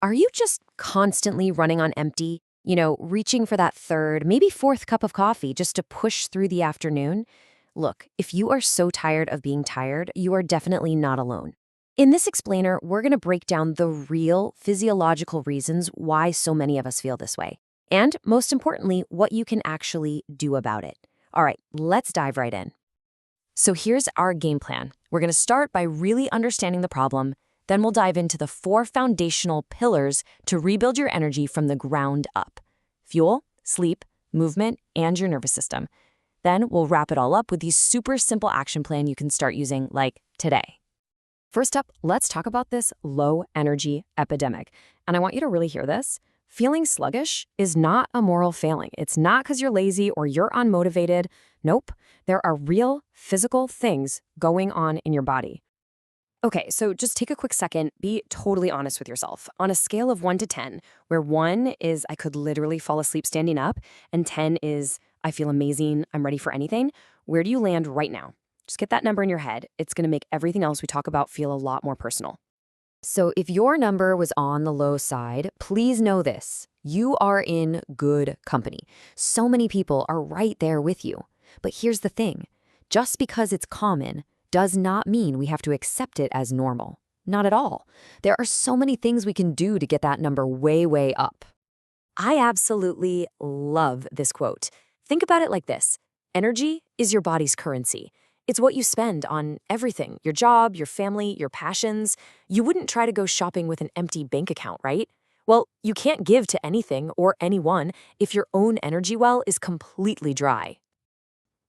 Are you just constantly running on empty? Reaching for that third, maybe fourth cup of coffee just to push through the afternoon? Look, if you are so tired of being tired, you are definitely not alone. In this explainer, we're going to break down the real physiological reasons why so many of us feel this way. And most importantly, what you can actually do about it. All right, let's dive right in. So here's our game plan. We're going to start by really understanding the problem. Then we'll dive into the 4 foundational pillars to rebuild your energy from the ground up: fuel, sleep, movement, and your nervous system. Then we'll wrap it all up with these super simple action plan you can start using like today. First up, let's talk about this low energy epidemic. And I want you to really hear this. Feeling sluggish is not a moral failing. It's not because you're lazy or you're unmotivated. Nope. There are real physical things going on in your body. Okay, so just take a quick second, be totally honest with yourself. On a scale of 1 to 10, where 1 is I could literally fall asleep standing up, and 10 is I feel amazing, I'm ready for anything, where do you land right now? Just get that number in your head. It's going to make everything else we talk about feel a lot more personal. So if your number was on the low side, please know this. You are in good company. So many people are right there with you. But here's the thing. Just because it's common does not mean we have to accept it as normal. Not at all. There are so many things we can do to get that number way, way up. I absolutely love this quote. Think about it like this. Energy is your body's currency. It's what you spend on everything, your job, your family, your passions. You wouldn't try to go shopping with an empty bank account, right? Well, you can't give to anything or anyone if your own energy well is completely dry.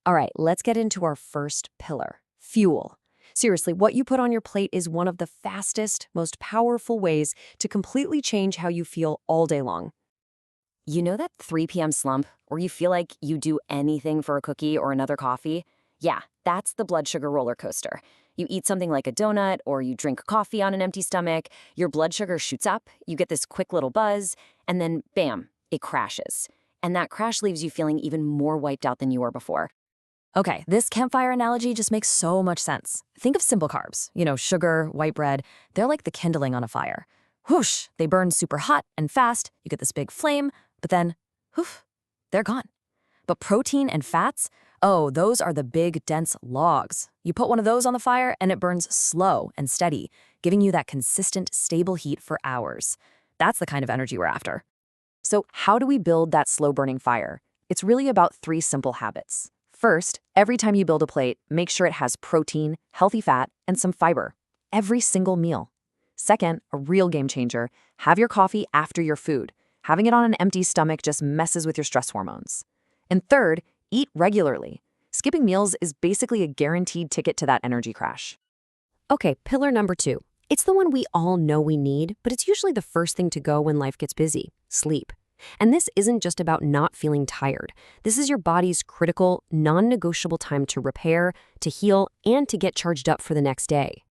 All right, let's get into our first pillar. Fuel. Seriously, what you put on your plate is one of the fastest, most powerful ways to completely change how you feel all day long. You know that 3 p.m. slump where you feel like you do anything for a cookie or another coffee? Yeah, that's the blood sugar roller coaster. You eat something like a donut or you drink coffee on an empty stomach, your blood sugar shoots up, you get this quick little buzz, and then bam, it crashes. And that crash leaves you feeling even more wiped out than you were before. Okay, this campfire analogy just makes so much sense. Think of simple carbs, sugar, white bread. They're like the kindling on a fire. Whoosh, they burn super hot and fast. You get this big flame, but then, whoof, they're gone. But protein and fats, oh, those are the big, dense logs. You put one of those on the fire and it burns slow and steady, giving you that consistent, stable heat for hours. That's the kind of energy we're after. So how do we build that slow-burning fire? It's really about 3 simple habits. First, every time you build a plate, make sure it has protein, healthy fat, and some fiber. Every single meal. Second, a real game changer, have your coffee after your food. Having it on an empty stomach just messes with your stress hormones. And third, eat regularly. Skipping meals is basically a guaranteed ticket to that energy crash. Okay, pillar number 2. It's the one we all know we need, but it's usually the first thing to go when life gets busy: sleep. And this isn't just about not feeling tired. This is your body's critical, non-negotiable time to repair, to heal, and to get charged up for the next day.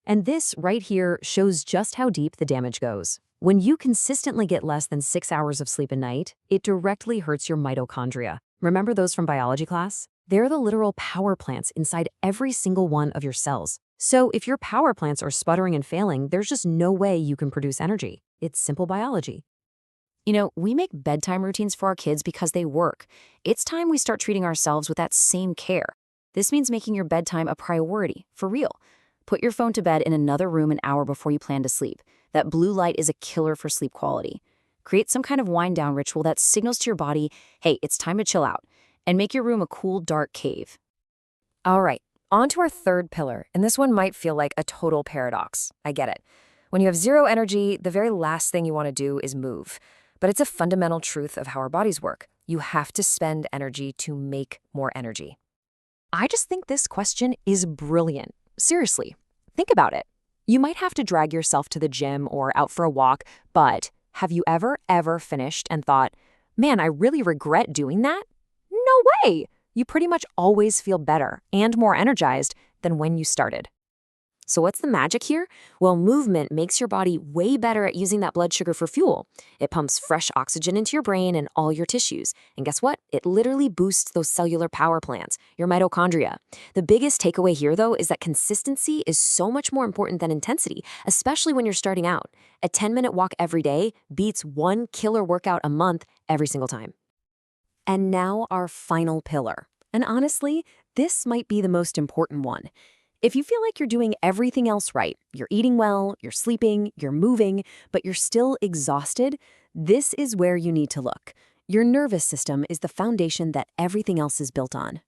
And this right here shows just how deep the damage goes. When you consistently get less than 6 hours of sleep a night, it directly hurts your mitochondria. Remember those from biology class? They're the literal power plants inside every single one of your cells. So if your power plants are sputtering and failing, there's just no way you can produce energy. It's simple biology. We make bedtime routines for our kids because they work. It's time we start treating ourselves with that same care. This means making your bedtime a priority, for real. Put your phone to bed in another room an hour before you plan to sleep. That blue light is a killer for sleep quality. Create some kind of wind-down ritual that signals to your body, hey, it's time to chill out, and make your room a cool, dark cave. All right, on to our third pillar, and this one might feel like a total paradox. I get it. When you have zero energy, the very last thing you want to do is move. But it's a fundamental truth of how our bodies work. You have to spend energy to make more energy. I just think this question is brilliant. Seriously, think about it. You might have to drag yourself to the gym or out for a walk, but have you ever finished and thought, man, I really regret doing that? No way! You pretty much always feel better and more energized than when you started. So what's the magic here? Well, movement makes your body way better at using that blood sugar for fuel. It pumps fresh oxygen into your brain and all your tissues. And guess what? It literally boosts those cellular power plants, your mitochondria. The biggest takeaway here, though, is that consistency is so much more important than intensity, especially when you're starting out. A 10-minute walk every day beats one killer workout a month every single time. And now our final pillar. And honestly, this might be the most important one. If you feel like you're doing everything else right, you're eating well, you're sleeping, you're moving, but you're still exhausted, this is where you need to look. Your nervous system is the foundation that everything else is built on.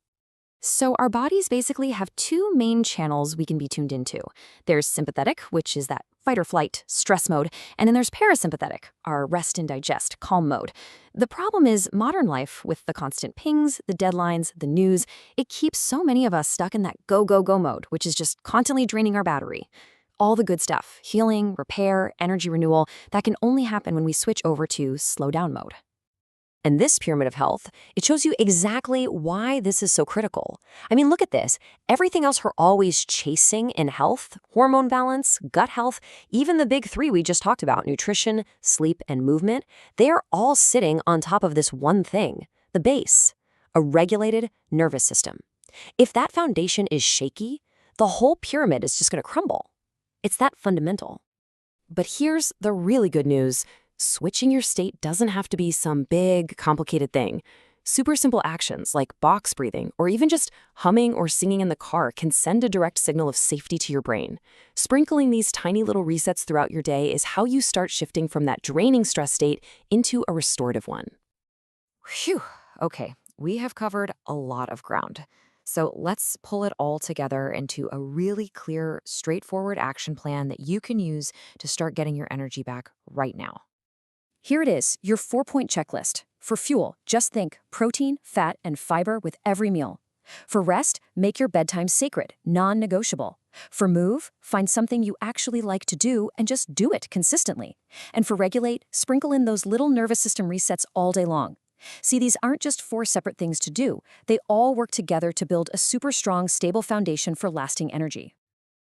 So our bodies basically have two main channels we can be tuned into. There's sympathetic, which is that fight or flight, stress mode, and then there's parasympathetic, our rest and digest, calm mode. The problem is modern life, with the constant pings, the deadlines, the news, it keeps so many of us stuck in that go, go, go mode, which is just constantly draining our battery. All the good stuff, healing, repair, energy renewal, that can only happen when we switch over to slow down mode. And this pyramid of health, it shows you exactly why this is so critical. I mean, look at this. Everything else we're always chasing in health, hormone balance, gut health, even the big three we just talked about, nutrition, sleep, and movement, they are all sitting on top of this one thing, the base, a regulated nervous system. If that foundation is shaky, the whole pyramid is just going to crumble. It's that fundamental. But here's the really good news. Switching your state doesn't have to be some big, complicated thing. Super simple actions like box breathing or even just humming or singing in the car can send a direct signal of safety to your brain. Sprinkling these tiny little resets throughout your day is how you start shifting from that draining stress state into a restorative one. Phew. Okay, we have covered a lot of ground. So let's pull it all together into a really clear, straightforward action plan that you can use to start getting your energy back right now. Here it is, your 4-point checklist. For fuel, just think protein, fat, and fiber with every meal. For rest, make your bedtime sacred, non-negotiable. For move, find something you actually like to do and just do it consistently. And for regulate, sprinkle in those little nervous system resets all day long. See, these aren't just 4 separate things to do. They all work together to build a super strong, stable foundation for lasting energy.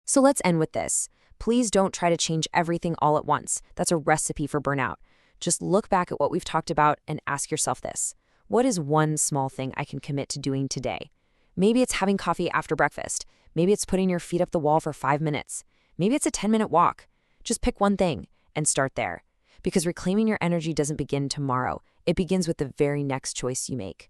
So let's end with this. Please don't try to change everything all at once. That's a recipe for burnout. Just look back at what we've talked about and ask yourself this. What is one small thing I can commit to doing today? Maybe it's having coffee after breakfast. Maybe it's putting your feet up the wall for 5 minutes. Maybe it's a 10-minute walk. Just pick one thing and start there. Because reclaiming your energy doesn't begin tomorrow. It begins with the very next choice you make.